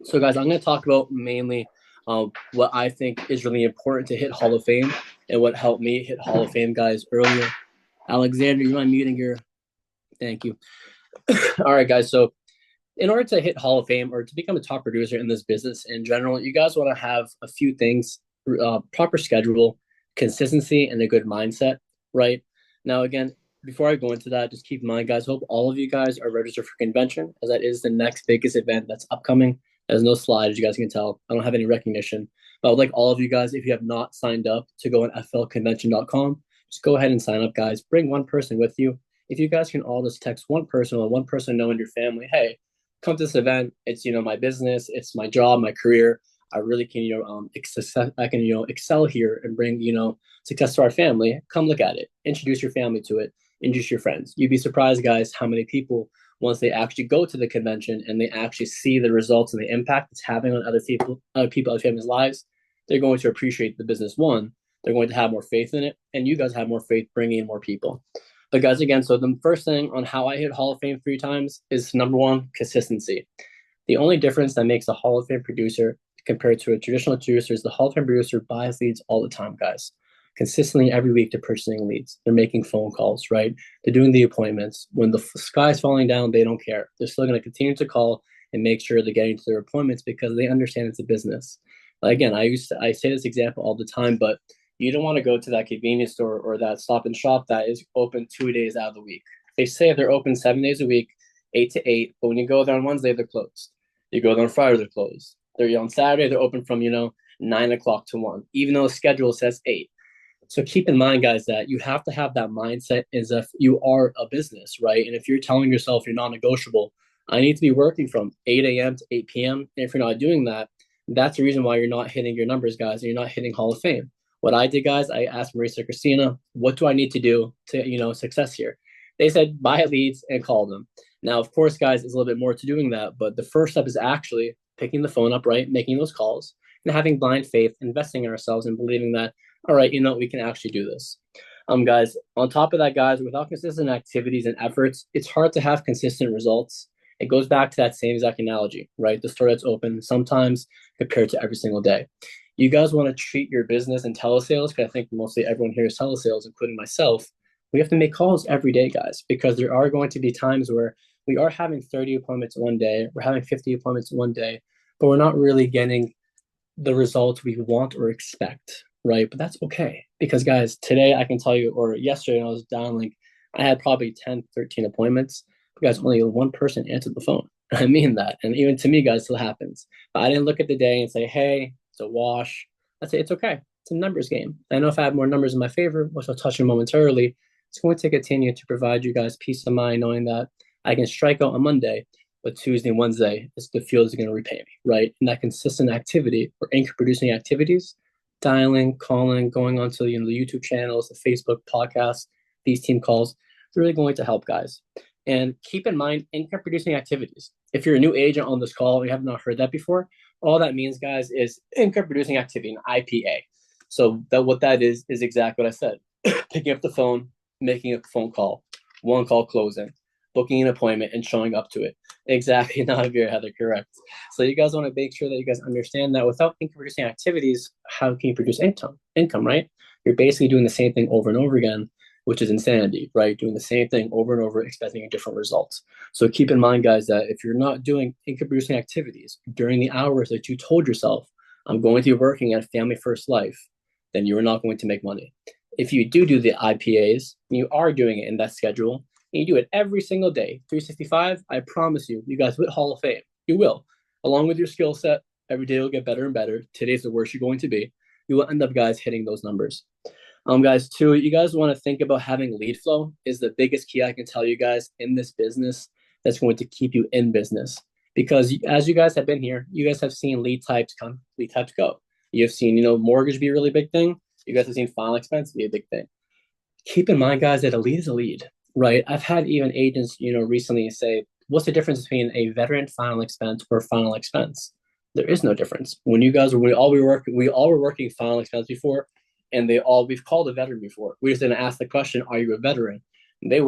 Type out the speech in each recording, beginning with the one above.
So, guys, I'm going to talk about mainly what I think is really important to hit Hall of Fame and what helped me hit Hall of Fame, guys, earlier. Alexander, you mind muting here? Thank you. All right, guys. So, in order to hit Hall of Fame or to become a top producer in this business in general, you guys want to have a few things: proper schedule, consistency, and a good mindset. Right now, again, before I go into that, just keep in mind, guys. Hope all of you guys are registered for convention, as that is the next biggest event that's upcoming. There's no slide, as you guys can tell. I don't have any recognition, but I would like all of you guys, if you have not signed up, to go on flconvention.com. Just go ahead and sign up, guys. Bring one person with you. If you guys can all just text one person or one person know in your family, hey, come to this event. It's my business, it's my job, my career. I really can I can excel here and bring success to our family. Come look at it. Introduce your family to it. Introduce your friends. You'd be surprised, guys, how many people once they actually go to the convention and they actually see the results and the impact it's having on other families' lives. They're going to appreciate the business. One, they're going to have more faith in it, and you guys have more faith bringing in more people. But guys, again, so the first thing on how I hit Hall of Fame 3 times is number one, consistency. The only difference that makes a Hall of Fame producer compared to a traditional producer is the Hall of Fame producer buys leads all the time, guys. Consistently every week they're purchasing leads. They're making phone calls, right? They're doing the appointments. When the sky's falling down, they don't care. They're still going to continue to call and make sure they're getting to their appointments because they understand it's a business. Again, I say this example all the time, but you don't want to go to that convenience store or that stop and shop that is open 2 days out of the week. They say they're open 7 days a week, 8 to 8, but when you go there on Wednesday, they're closed. You go there on Friday, they're closed. They're on Saturday, they're open from 9 o'clock to 1, even though the schedule says 8. So keep in mind, guys, that you have to have that mindset as if you are a business, right? And if you're telling yourself you're non-negotiable, I need to be working from 8 a.m. to 8 p.m. And if you're not doing that, that's the reason why you're not hitting your numbers, guys, and you're not hitting Hall of Fame. What I did, guys, I asked Marisa Christina, what do I need to do to, success here? They said, buy leads and call them. Now, of course, guys, there's a little bit more to doing that, but the first step is actually picking the phone up, right? Making those calls and having blind faith, investing in ourselves and believing that, all right, we can actually do this. Guys, on top of that, guys, without consistent activities and efforts, it's hard to have consistent results. It goes back to that same exact analogy, right? The store that's open sometimes compared to every single day. You guys want to treat your business and telesales, because I think mostly everyone here is telesales, including myself. We have to make calls every day, guys, because there are going to be times where we are having 30 appointments one day, we're having 50 appointments one day, but we're not really getting the results we want or expect, right? But that's okay because, guys, today I can tell you, or yesterday when I was dialing, I had probably 10, 13 appointments. But guys, only one person answered the phone. I mean that. And even to me, guys, still happens. But I didn't look at the day and say, hey, it's a wash. I say, it's okay. It's a numbers game. I know if I have more numbers in my favor, which I'll touch on momentarily, it's going to continue to provide you guys peace of mind knowing that I can strike out on Monday, but Tuesday, Wednesday, the field is going to repay me, right? And that consistent activity or income producing activities, dialing, calling, going onto the YouTube channels, the Facebook podcasts, these team calls, it's really going to help, guys. And keep in mind income producing activities. If you're a new agent on this call, you have not heard that before, all that means, guys, is income producing activity, an IPA. So what that is exactly what I said. Picking up the phone, making a phone call, one call closing, booking an appointment and showing up to it. Exactly, not your Heather, correct. So you guys want to make sure that you guys understand that without income producing activities, how can you produce income, right? You're basically doing the same thing over and over again, which is insanity, right? Doing the same thing over and over, expecting different results. So keep in mind, guys, that if you're not doing income producing activities during the hours that you told yourself, I'm going to be working at Family First Life, then you are not going to make money. If you do the IPAs, you are doing it in that schedule, and you do it every single day, 365, I promise you, you guys will hit Hall of Fame. You will. Along with your skill set, every day will get better and better. Today's the worst you're going to be. You will end up, guys, hitting those numbers. Guys, too, you guys want to think about having lead flow is the biggest key I can tell you guys in this business that's going to keep you in business. Because as you guys have been here, you guys have seen lead types come, lead types go. You have seen, mortgage be a really big thing. You guys have seen final expense be a big thing. Keep in mind, guys, that a lead is a lead, right? I've had even agents, recently say, what's the difference between a veteran final expense or final expense? There is no difference. When you guys, we all were working final expense before, and we've called a veteran before. We just didn't ask the question, are you a veteran? They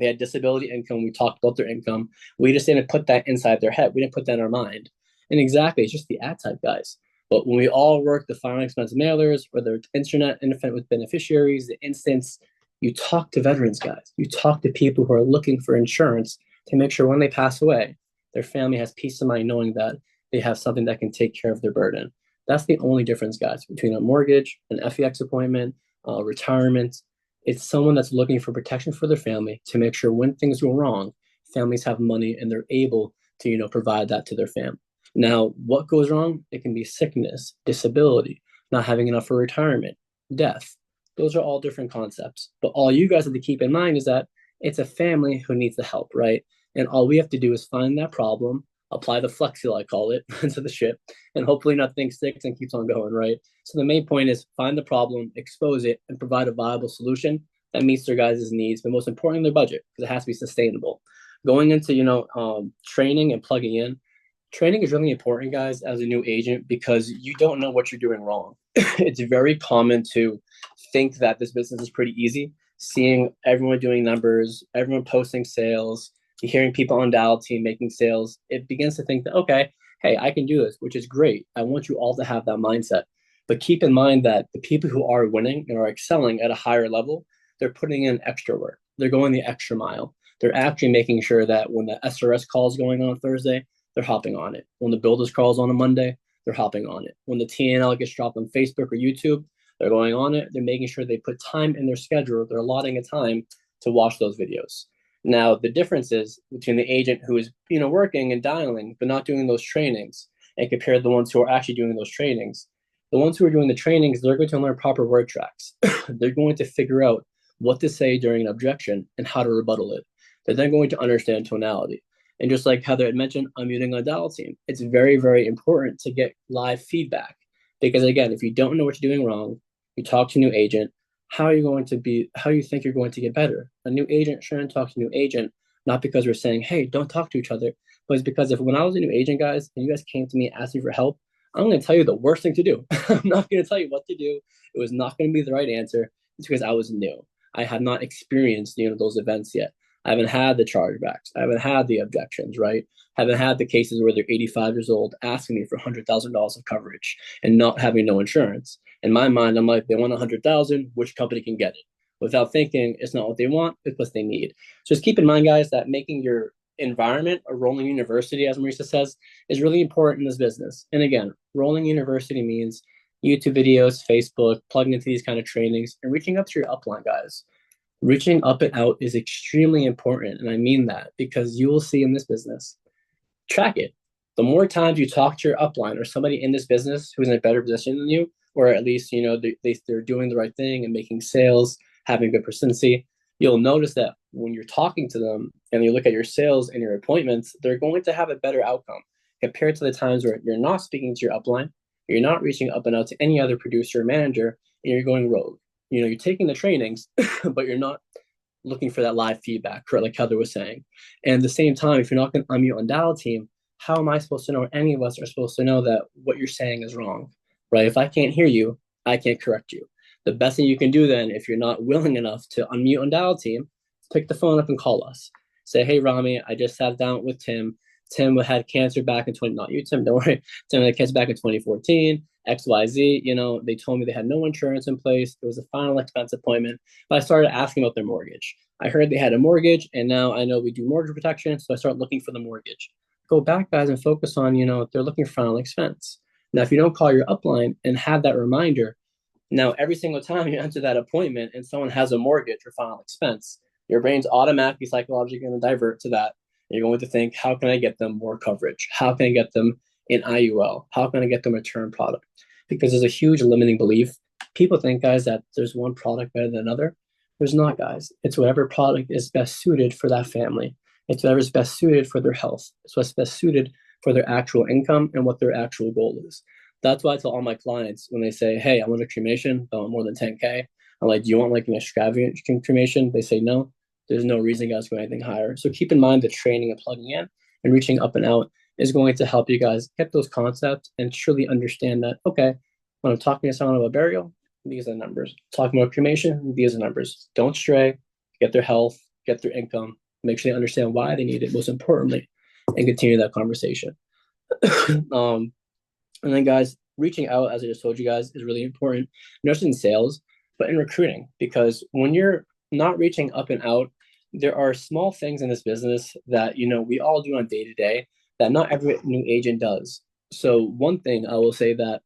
had disability income. We talked about their income. We just didn't put that inside their head. We didn't put that in our mind. And exactly, it's just the ad type, guys. But when we all work the final expense mailers, whether it's internet infant with beneficiaries, the instance, you talk to veterans, guys. You talk to people who are looking for insurance to make sure when they pass away, their family has peace of mind knowing that they have something that can take care of their burden. That's the only difference, guys, between a mortgage, an FEX appointment, retirement. It's someone that's looking for protection for their family to make sure when things go wrong, families have money and they're able to, provide that to their family. Now, what goes wrong? It can be sickness, disability, not having enough for retirement, death. Those are all different concepts. But all you guys have to keep in mind is that it's a family who needs the help, right? And all we have to do is find that problem, apply the Flex Seal, I call it, to the ship, and hopefully nothing sticks and keeps on going, right? So the main point is find the problem, expose it, and provide a viable solution that meets their guys' needs, but most importantly, their budget, because it has to be sustainable. Going into, training and plugging in, training is really important, guys, as a new agent, because you don't know what you're doing wrong. It's very common to think that this business is pretty easy, seeing everyone doing numbers, everyone posting sales, hearing people on dial team making sales. It begins to think that, okay, hey, I can do this, which is great. I want you all to have that mindset. But keep in mind that the people who are winning and are excelling at a higher level, they're putting in extra work. They're going the extra mile. They're actually making sure that when the SRS call is going on Thursday, they're hopping on it. When the builders calls on a Monday, they're hopping on it. When the TNL gets dropped on Facebook or YouTube, they're going on it. They're making sure they put time in their schedule. They're allotting a time to watch those videos. Now, the difference is between the agent who is, working and dialing, but not doing those trainings, and compare the ones who are actually doing those trainings. The ones who are doing the trainings, they're going to learn proper word tracks. They're going to figure out what to say during an objection and how to rebuttal it. They're then going to understand tonality. And just like Heather had mentioned, unmuting on dial team, it's very, very important to get live feedback. Because again, if you don't know what you're doing wrong, you talk to a new agent, how you think you're going to get better. A new agent shouldn't talk to a new agent, not because we're saying, hey, don't talk to each other, but it's because when I was a new agent, guys, and you guys came to me asking for help, I'm going to tell you the worst thing to do. I'm not going to tell you what to do. It was not going to be the right answer. It's because I was new. I had not experienced, those events yet. I haven't had the chargebacks. I haven't had the objections, right? I haven't had the cases where they're 85 years old asking me for $100,000 of coverage and not having no insurance. In my mind, I'm like, they want 100,000, which company can get it? Without thinking, it's not what they want, it's what they need. So just keep in mind, guys, that making your environment a rolling university, as Marisa says, is really important in this business. And again, rolling university means YouTube videos, Facebook, plugging into these kind of trainings, and reaching up to your upline, guys. Reaching up and out is extremely important. And I mean that because you will see in this business, track it. The more times you talk to your upline or somebody in this business who's in a better position than you, or at least, they're doing the right thing and making sales, having good persistency, you'll notice that when you're talking to them and you look at your sales and your appointments, they're going to have a better outcome compared to the times where you're not speaking to your upline, you're not reaching up and out to any other producer or manager, and you're going rogue. You're taking the trainings, but you're not looking for that live feedback, correct, like Heather was saying. And at the same time, if you're not going to unmute on dial team, how am I supposed to know, or any of us are supposed to know that what you're saying is wrong, right? If I can't hear you, I can't correct you. The best thing you can do then, if you're not willing enough to unmute on dial team, pick the phone up and call us. Say, hey, Rami, I just sat down with Tim. Tim had cancer back in not you, Tim, don't worry. Tim had cancer back in 2014. XYZ, they told me they had no insurance in place. It was a final expense appointment, but I started asking about their mortgage. I heard they had a mortgage, and now I know we do mortgage protection, so I start looking for the mortgage. Go back, guys, and focus on, they're looking for final expense. Now, if you don't call your upline and have that reminder, now every single time you enter that appointment and someone has a mortgage or final expense, your brain's automatically psychologically going to divert to that. And you're going to think, how can I get them more coverage? How can I get them in IUL? How can I get them a term product? Because there's a huge limiting belief. People think, guys, that there's one product better than another. There's not, guys. It's whatever product is best suited for that family. It's whatever's best suited for their health. It's what's best suited for their actual income and what their actual goal is. That's why I tell all my clients when they say, hey, I want a cremation, I want more than 10K. I'm like, do you want like an extravagant cremation? They say no. There's no reason you guys go anything higher. So keep in mind the training and plugging in and reaching up and out is going to help you guys get those concepts and truly understand that, okay, when I'm talking to someone about burial, these are the numbers. Talking about cremation, these are the numbers. Don't stray, get their health, get their income, make sure they understand why they need it, most importantly, and continue that conversation. um, and then, guys, reaching out, as I just told you guys, is really important, not just in sales, but in recruiting. Because when you're not reaching up and out, there are small things in this business that, we all do on day to day that not every new agent does. So, one thing I will say that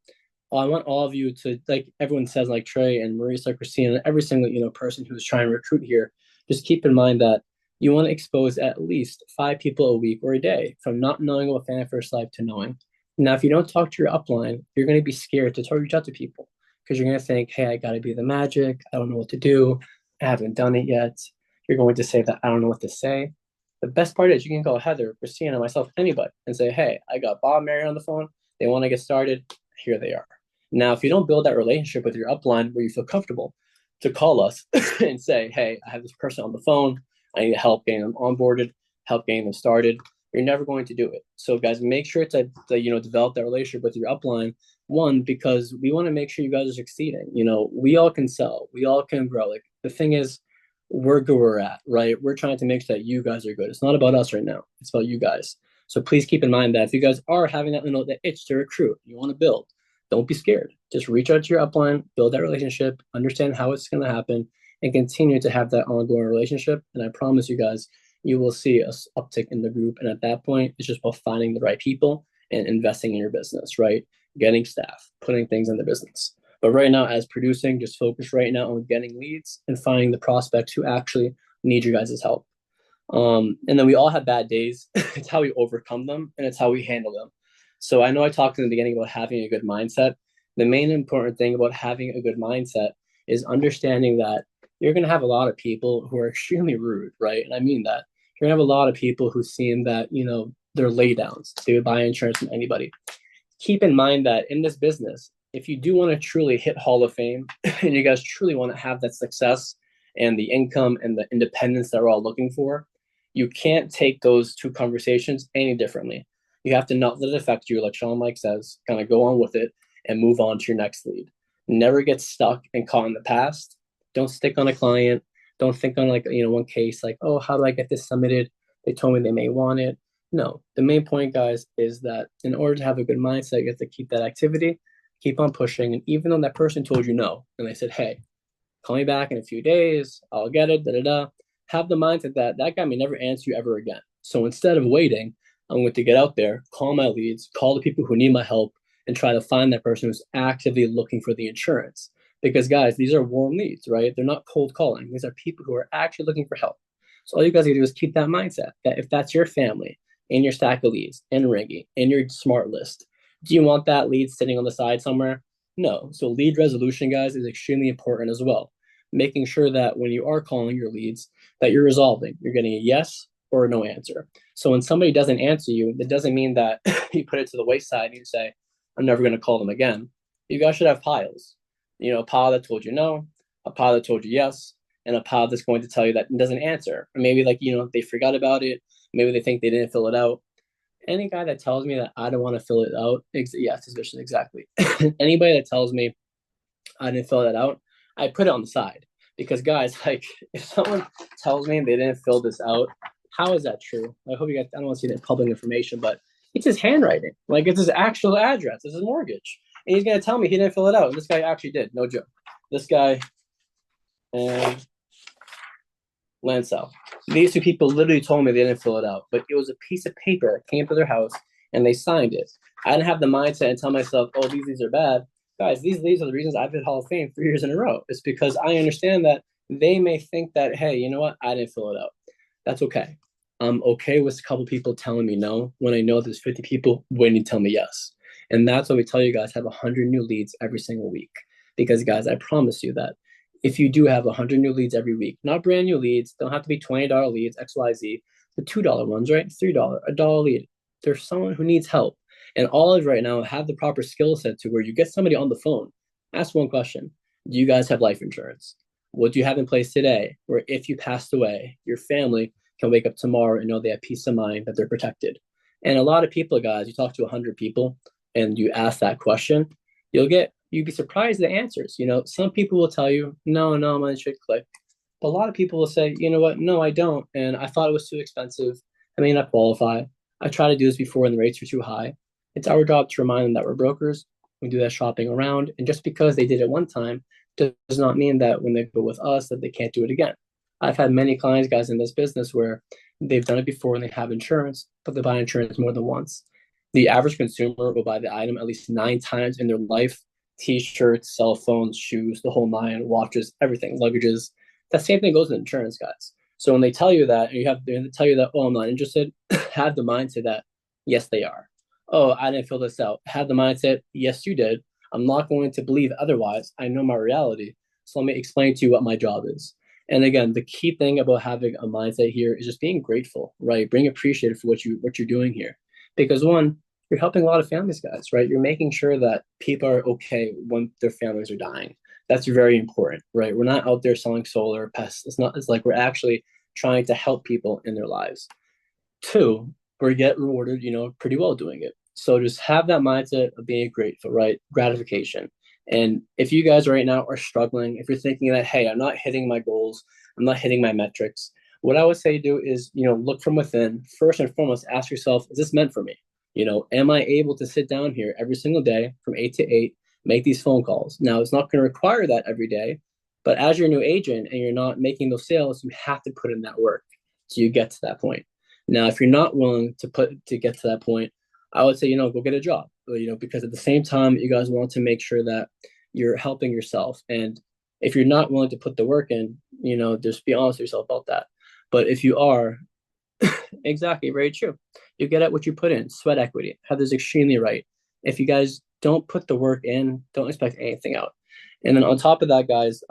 I want all of you to, like everyone says, like Trey and Marisa, Christina, every single, person who's trying to recruit here, just keep in mind that you want to expose at least 5 people a week or a day from not knowing what fan at first life to knowing. Now, if you don't talk to your upline, you're going to be scared to reach out to people because you're going to think, hey, I got to be the magic. I don't know what to do. I haven't done it yet. You're going to say that I don't know what to say. The best part is you can call Heather, Christina, myself, anybody, and say, hey, I got Bob, Mary on the phone. They want to get started. Here they are. Now, if you don't build that relationship with your upline where you feel comfortable to call us and say, hey, I have this person on the phone. I need help getting them onboarded, help getting them started. You're never going to do it. So, guys, make sure to develop that relationship with your upline. One, because we want to make sure you guys are succeeding. We all can sell, we all can grow. Like the thing is, we're good where we're at, right? We're trying to make sure that you guys are good. It's not about us right now. It's about you guys. So please keep in mind that if you guys are having that itch to recruit, you want to build, don't be scared. Just reach out to your upline, build that relationship, understand how it's going to happen, and continue to have that ongoing relationship. And I promise you guys, you will see a uptick in the group. And at that point, it's just about finding the right people and investing in your business, right? Getting staff, putting things in the business. But right now, as producing, just focus right now on getting leads and finding the prospects who actually need your guys' help. And then we all have bad days. It's how we overcome them and it's how we handle them. So I know I talked in the beginning about having a good mindset. The main important thing about having a good mindset is understanding that you're going to have a lot of people who are extremely rude, right? And I mean that. You're going to have a lot of people who seem that, they're laydowns. They would buy insurance from anybody. Keep in mind that in this business, if you do want to truly hit Hall of Fame and you guys truly want to have that success and the income and the independence that we're all looking for, you can't take those two conversations any differently. You have to not let it affect you, like Sean Mike says, kind of go on with it and move on to your next lead. Never get stuck and caught in the past. Don't stick on a client. Don't think on one case like, oh, how do I get this submitted? They told me they may want it. No, the main point, guys, is that in order to have a good mindset, you have to keep that activity, keep on pushing. And even though that person told you no, and they said, hey, call me back in a few days, I'll get it, da da da, have the mindset that that guy may never answer you ever again. So instead of waiting, I'm going to get out there, call my leads, call the people who need my help, and try to find that person who's actively looking for the insurance. Because, guys, these are warm leads, right? They're not cold calling. These are people who are actually looking for help. So all you guys need to do is keep that mindset that if that's your family, in your stack of leads, in Ringy, in your smart list, do you want that lead sitting on the side somewhere? No. So lead resolution, guys, is extremely important as well. Making sure that when you are calling your leads, that you're resolving. You're getting a yes or a no answer. So when somebody doesn't answer you, that doesn't mean that you put it to the wayside and you say, I'm never going to call them again. You guys should have piles. A pile that told you no, a pile that told you yes, and a pile that's going to tell you that it doesn't answer. Or maybe they forgot about it. Maybe they think they didn't fill it out. Any guy that tells me that I don't want to fill it out, yeah, suspicion, exactly. Anybody that tells me I didn't fill that out, I put it on the side. Because, guys, like, if someone tells me they didn't fill this out, how is that true? I hope you guys, I don't want to see that public information, but it's his handwriting. Like, it's his actual address. It's his mortgage. And he's going to tell me he didn't fill it out. And this guy actually did. No joke. This guy and Lancel. These two people literally told me they didn't fill it out, but it was a piece of paper that came to their house and they signed it. I didn't have the mindset and tell myself, oh, these leads are bad. Guys, these leads are the reasons I've hit Hall of Fame 3 years in a row. It's because I understand that they may think that, hey, you know what? I didn't fill it out. That's okay. I'm okay with a couple people telling me no when I know there's 50 people waiting to tell me yes. And that's why we tell you guys have 100 new leads every single week. Because, guys, I promise you that if you do have 100 new leads every week, not brand new leads, don't have to be $20 leads, XYZ, the $2 ones, right? $3, $1 lead. There's someone who needs help. And all of right now have the proper skill set to where you get somebody on the phone, ask one question. Do you guys have life insurance? What do you have in place today? Where if you passed away, your family can wake up tomorrow and know they have peace of mind that they're protected. And a lot of people, guys, you talk to 100 people and you ask that question, you'd be surprised at the answers. Some people will tell you, no, mine should click. But a lot of people will say, you know what? No, I don't. And I thought it was too expensive. I may not qualify. I tried to do this before and the rates were too high. It's our job to remind them that we're brokers. We do that shopping around. And just because they did it one time does not mean that when they go with us that they can't do it again. I've had many clients, guys, in this business where they've done it before and they have insurance, but they buy insurance more than once. The average consumer will buy the item at least 9 times in their life. T-shirts, cell phones, shoes, the whole nine, watches, everything, luggages. That same thing goes with insurance, guys. So when they tell you that, and they tell you that, oh, I'm not interested, have the mindset that yes, they are. Oh, I didn't fill this out. Have the mindset, yes, you did. I'm not going to believe otherwise. I know my reality. So let me explain to you what my job is. And again, the key thing about having a mindset here is just being grateful, right? Being appreciative for what you're doing here. Because one, you're helping a lot of families, guys, right? You're making sure that people are okay when their families are dying. That's very important, right? We're not out there selling solar pests. It's like we're actually trying to help people in their lives. Two, we get rewarded, pretty well doing it. So just have that mindset of being grateful, right? Gratification. And if you guys right now are struggling, if you're thinking that, hey, I'm not hitting my goals, I'm not hitting my metrics, what I would say do is, look from within. First and foremost, ask yourself, is this meant for me? Am I able to sit down here every single day from 8 to 8, make these phone calls? Now, it's not going to require that every day, but as you're a new agent and you're not making those sales, you have to put in that work so you get to that point. Now, if you're not willing to get to that point, I would say, go get a job, because at the same time, you guys want to make sure that you're helping yourself. And if you're not willing to put the work in, just be honest with yourself about that. But if you are, exactly, very true. You get at what you put in, sweat equity. Heather's extremely right. If you guys don't put the work in, don't expect anything out. And then on top of that, guys,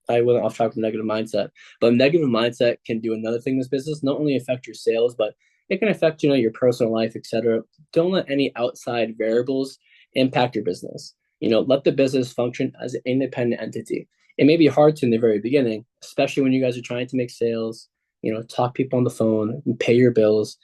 I went off track with negative mindset, but negative mindset can do another thing in this business, not only affect your sales, but it can affect, your personal life, etc. Don't let any outside variables impact your business. Let the business function as an independent entity. It may be hard to in the very beginning, especially when you guys are trying to make sales, talk people on the phone, and pay your bills.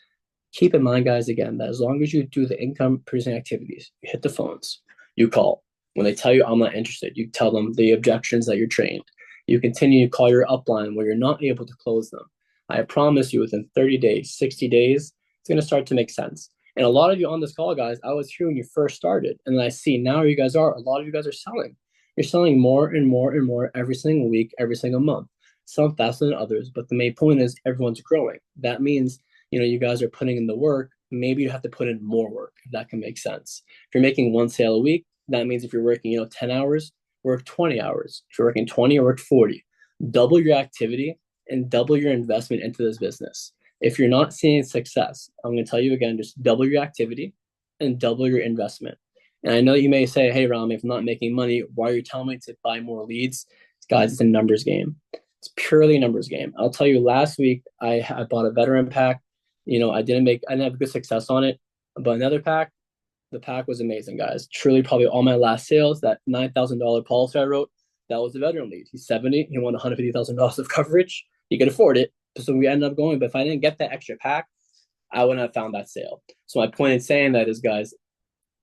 Keep in mind, guys, again, that as long as you do the income producing activities, you hit the phones, you call. When they tell you I'm not interested, you tell them the objections that you're trained. You continue to call your upline where you're not able to close them. I promise you within 30 days, 60 days, it's going to start to make sense. And a lot of you on this call, guys, I was here when you first started. And I see now a lot of you guys are selling. You're selling more and more and more every single week, every single month. Some faster than others, but the main point is everyone's growing. That means, you guys are putting in the work. Maybe you have to put in more work, if that can make sense. If you're making one sale a week, that means if you're working, 10 hours, work 20 hours. If you're working 20, work 40. Double your activity and double your investment into this business. If you're not seeing success, I'm going to tell you again, just double your activity and double your investment. And I know you may say, hey, Rami, if I'm not making money, why are you telling me to buy more leads? Guys, it's a numbers game. It's purely a numbers game. I'll tell you, last week, I bought a veteran pack. I didn't have good success on it, but another pack, the pack was amazing, guys. Truly, probably all my last sales, that $9,000 policy I wrote, that was the veteran lead. He's 70. He wanted $150,000 of coverage. He could afford it. So we ended up going. But if I didn't get that extra pack, I wouldn't have found that sale. So my point in saying that is, guys,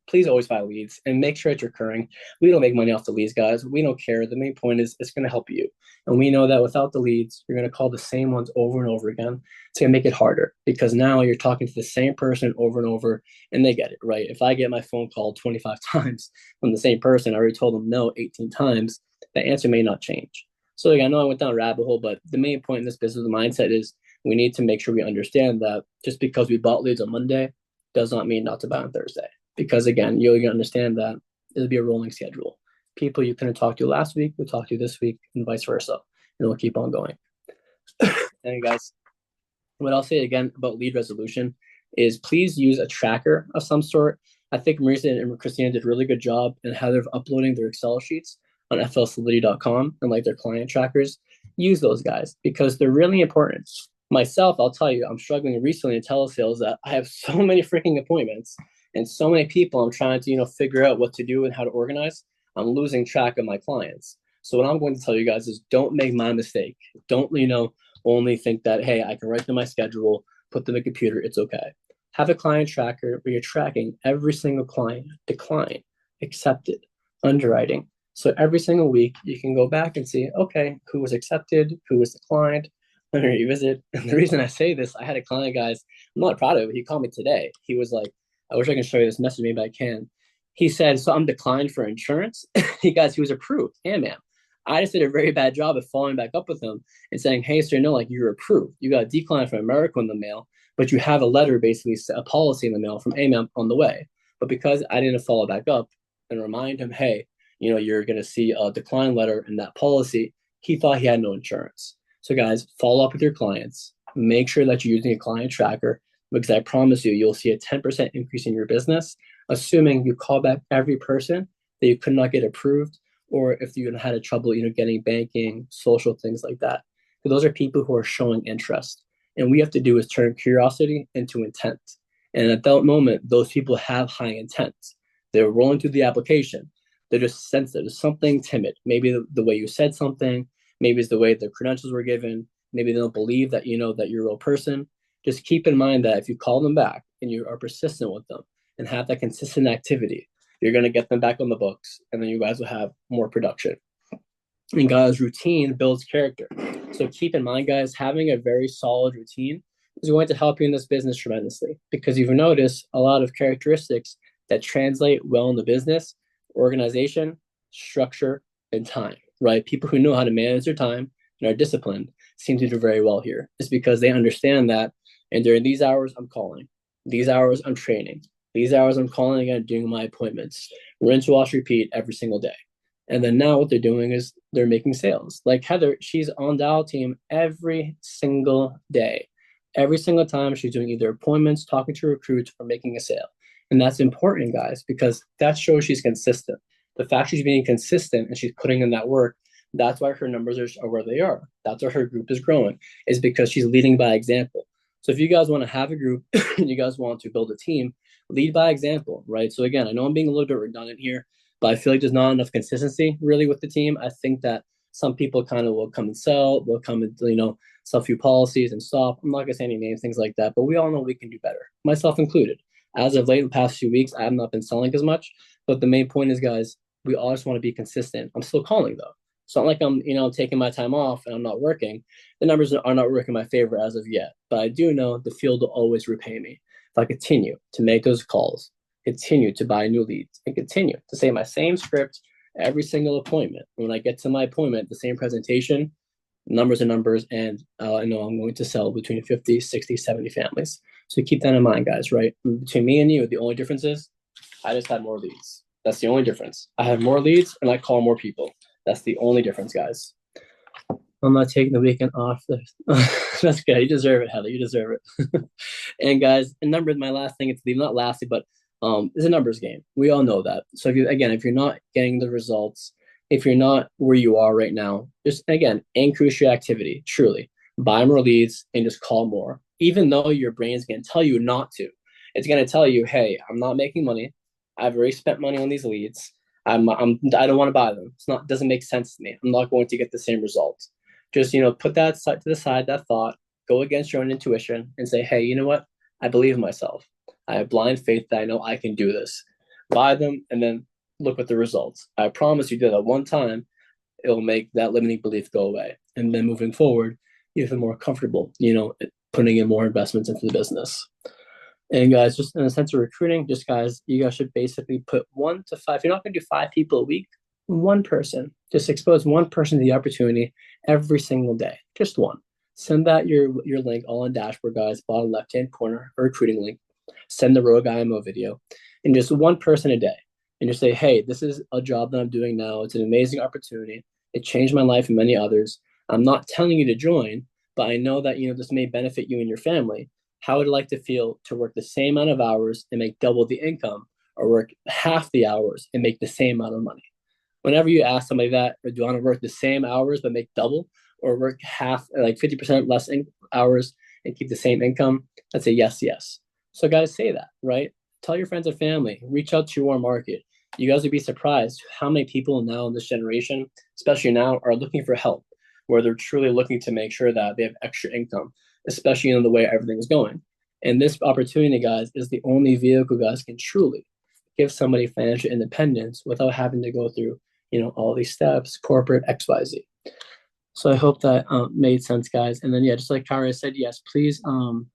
please always buy leads and make sure it's recurring. We don't make money off the leads, guys. We don't care. The main point is it's going to help you. And we know that without the leads, you're going to call the same ones over and over again. It's going to make it harder because now you're talking to the same person over and over and they get it, right? If I get my phone call 25 times from the same person, I already told them no 18 times, the answer may not change. So like, I know I went down a rabbit hole, but the main point in this business mindset is we need to make sure we understand that just because we bought leads on Monday does not mean not to buy on Thursday. Because again, you'll understand that it'll be a rolling schedule. People you couldn't talk to last week will talk to you this week and vice versa. And we'll keep on going. And guys, what I'll say again about lead resolution is please use a tracker of some sort. I think Marisa and Christina did a really good job in how they're uploading their Excel sheets on flsolidity.com and like their client trackers. Use those, guys, because they're really important. Myself, I'll tell you, I'm struggling recently in telesales that I have so many freaking appointments and so many people I'm trying to, figure out what to do and how to organize. I'm losing track of my clients. So what I'm going to tell you guys is don't make my mistake. Don't, only think that, hey, I can write them my schedule, put them in a computer, it's okay. Have a client tracker where you're tracking every single client, decline, accepted, underwriting. So every single week you can go back and see, okay, who was accepted, who was declined, when revisit. And the reason I say this, I had a client, guys, I'm not proud of it. He called me today. He was like, I wish I can show you this message. Maybe I can. He said, so I'm declined for insurance. He was approved. Yeah, ma'am. I just did a very bad job of following back up with him and saying, hey, sir, no, like you're approved. You got a decline from America in the mail, but you have a letter, basically a policy in the mail from AMAM on the way. But because I didn't follow back up and remind him, hey, you're going to see a decline letter in that policy, he thought he had no insurance. So guys, follow up with your clients. Make sure that you're using a client tracker, because I promise you, you'll see a 10% increase in your business, assuming you call back every person that you could not get approved, or if you had a trouble, getting banking, social things like that. So those are people who are showing interest. And we have to do is turn curiosity into intent. And at that moment, those people have high intent. They're rolling through the application. They're just sensitive. There's something timid. Maybe the way you said something, maybe it's the way the credentials were given. Maybe they don't believe that that you're a real person. Just keep in mind that if you call them back and you are persistent with them and have that consistent activity, you're going to get them back on the books, and then you guys will have more production. And guys, routine builds character. So keep in mind, guys, having a very solid routine is going to help you in this business tremendously, because you've noticed a lot of characteristics that translate well in the business: organization, structure, and time, right? People who know how to manage their time and are disciplined seem to do very well here. It's because they understand that, and during these hours, I'm calling. These hours, I'm training. These hours, I'm calling again, doing my appointments. Rinse, wash, repeat every single day. And then now what they're doing is they're making sales. Like Heather, she's on dial team every single day. Every single time she's doing either appointments, talking to recruits, or making a sale. And that's important, guys, because that shows she's consistent. The fact she's being consistent and she's putting in that work, that's why her numbers are where they are. That's why her group is growing, is because she's leading by example. So if you guys want to have a group and you guys want to build a team, lead by example, right? So again, I know I'm being a little bit redundant here, but I feel like there's not enough consistency really with the team. I think that some people kind of will come and sell, will come and, sell a few policies and stop. I'm not going to say any names, things like that, but we all know we can do better, myself included. As of late, the past few weeks, I have not been selling as much, but the main point is, guys, we all just want to be consistent. I'm still calling though. It's not like I'm, taking my time off and I'm not working. The numbers are not working in my favor as of yet, but I do know the field will always repay me if I continue to make those calls, continue to buy new leads, and continue to say my same script every single appointment. When I get to my appointment, the same presentation, numbers are numbers, and I know I'm going to sell between 50, 60, 70 families. So keep that in mind, guys, right? Between me and you, the only difference is I just had more leads. That's the only difference. I have more leads and I call more people. That's the only difference, guys. I'm not taking the weekend off. That's good. You deserve it, Heather. You deserve it. And guys, and numbers, my last thing, it's not lastly, but it's a numbers game. We all know that. So if you're not getting the results, if you're not where you are right now, just again, increase your activity, truly. Buy more leads and just call more. Even though your brain's going to tell you not to. It's going to tell you, hey, I'm not making money. I've already spent money on these leads. I don't want to buy them. Doesn't make sense to me. I'm not going to get the same results. Just, put that to the side, that thought, go against your own intuition and say, hey, you know what? I believe in myself. I have blind faith that I know I can do this. Buy them and then look at the results. I promise you do that one time, it'll make that limiting belief go away. And then moving forward, you feel more comfortable, putting in more investments into the business. And guys, just in a sense of recruiting, you guys should basically put 1 to 5. You're not going to do 5 people a week. One person. Just expose one person to the opportunity every single day. Just one. Send that your link all on dashboard, guys, bottom left-hand corner, a recruiting link. Send the Rogue IMO video. And just one person a day. And just say, hey, this is a job that I'm doing now. It's an amazing opportunity. It changed my life and many others. I'm not telling you to join, but I know that, this may benefit you and your family. How would it like to feel to work the same amount of hours and make double the income, or work half the hours and make the same amount of money? Whenever you ask somebody that, or do you want to work the same hours but make double, or work half, like 50% less hours and keep the same income, I'd say yes, yes. So guys, say that, right? Tell your friends and family, reach out to your market. You guys would be surprised how many people now in this generation, especially now, are looking for help, where they're truly looking to make sure that they have extra income, especially in the way everything is going. And this opportunity, guys, is the only vehicle, guys, can truly give somebody financial independence without having to go through, all these steps, corporate XYZ. So I hope that made sense, guys. And then yeah, just like Kara said, yes, please,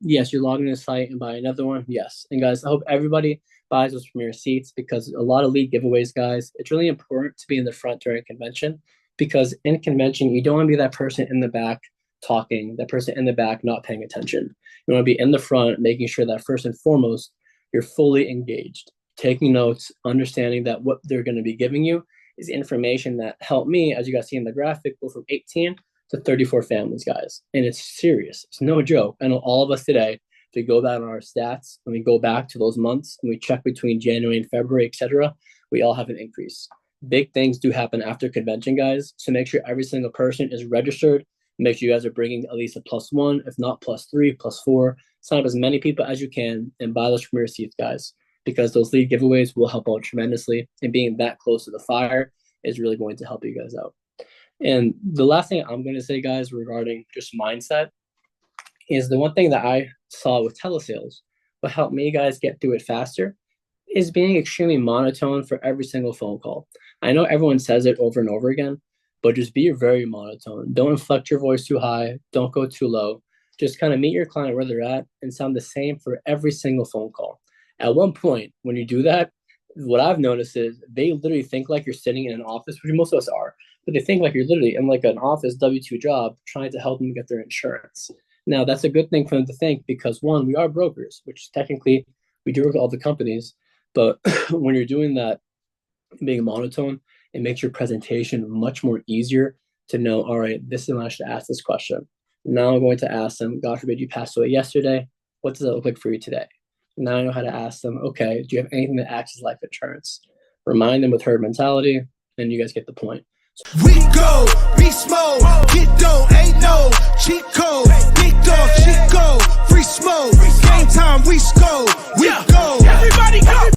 yes, you're logging the site and buy another one. Yes, and guys, I hope everybody buys those premier seats because a lot of league giveaways, guys. It's really important to be in the front during convention because in convention you don't want to be that person in the back talking, that person in the back not paying attention. You want to be in the front, making sure that first and foremost you're fully engaged, taking notes, understanding that what they're going to be giving you is information that helped me, as you guys see in the graphic, go from 18 to 34 families, guys. And it's serious. It's no joke. I know all of us today, if we go back on our stats and we go back to those months and we check between January and February, etc., we all have an increase. Big things do happen after convention, guys. So make sure every single person is registered. Make sure you guys are bringing at least a +1, if not +3, +4. Sign up as many people as you can and buy those premier seats, guys, because those league giveaways will help out tremendously. And being that close to the fire is really going to help you guys out. And the last thing I'm going to say, guys, regarding just mindset is the one thing that I saw with telesales, what helped me, guys, get through it faster is being extremely monotone for every single phone call. I know everyone says it over and over again, but just be very monotone. Don't inflect your voice too high. Don't go too low. Just kind of meet your client where they're at and sound the same for every single phone call. At one point, when you do that, what I've noticed is they literally think like you're sitting in an office, which most of us are, but they think like you're literally in like an office W-2 job trying to help them get their insurance. Now, that's a good thing for them to think because, one, we are brokers, which technically we do work with all the companies, but when you're doing that, being monotone, it makes your presentation much more easier to know, all right, this is when I should ask this question. Now I'm going to ask them, God forbid you passed away yesterday. What does it look like for you today? Now I know how to ask them, okay, do you have anything that acts as life insurance? Remind them with herd mentality, and you guys get the point. We go, beast mode, get dough, ain't no cheat code, big dog, cheat go, free smoke, game time, we score, we go. Everybody go.